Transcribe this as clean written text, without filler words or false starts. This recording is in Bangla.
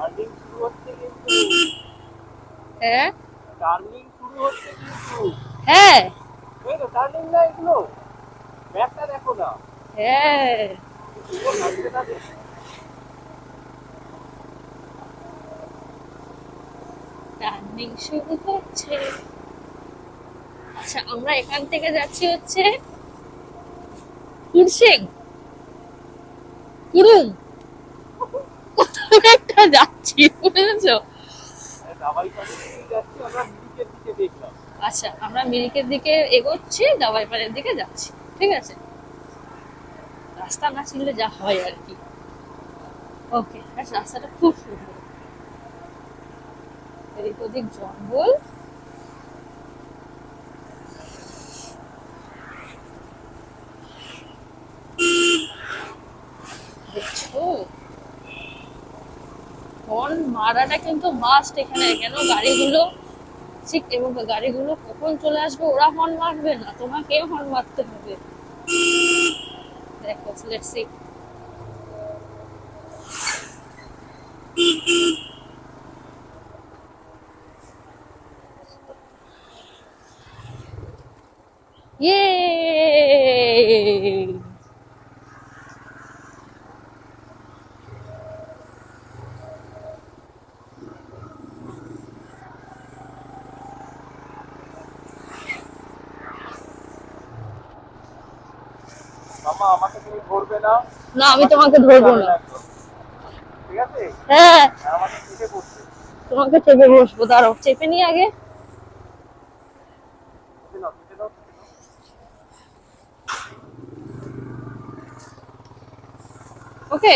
টার্নিং শুরু হচ্ছে কিন্তু, হ্যাঁ টার্নিং শুরু হচ্ছে কিন্তু। হ্যাঁ এই তো টার্নিং না এগুলো, ম্যাপটা দেখো না। হ্যাঁ, সুন্দর লাগছে না দেখতে? টার্নিং শুরু হচ্ছে। আচ্ছা, আমরা এখান থেকে যাচ্ছি হচ্ছে কুরসিং, কুরুং, কোথাও একটা যাচ্ছি, বুঝেছো? দাবাই পানির দিকে যাচ্ছি, আমরা মিরিকের দিকে দেখলাম। আচ্ছা, আমরা মিরিকের দিকে এগোচ্ছি, দাবাইপাড়ের দিকে যাচ্ছি। ঠিক আছে, রাস্তা না চিনলে যা হয় আর কি। ওকে, রাস্তাটা খুব সুন্দর, এদিক ওদিক জঙ্গল। দেখছো, হর্ন মারাটা কিন্তু মাস্ট এখানে, কেন গাড়িগুলো ঠিক, এবং গাড়িগুলো কখন চলে আসবে, ওরা হর্ন মারবে না, তোমাকে হর্ন মারতে হবে। দেখো, লেটস সি। ইয়ে, মামা আমাকে তুমি ধরবে না, না আমি আমাকে তোমাকে ধরতে ধরবো যাবে না। না একদম, ঠিক আছে? হ্যাঁ, আর আমাকে চেপে পড়ছে। তোমাকে চেপে বসবো, দাঁড়াও চেপে নিয়ে আগে। চেপে নাও, চেপে নাও, চেপে নাও। ওকে।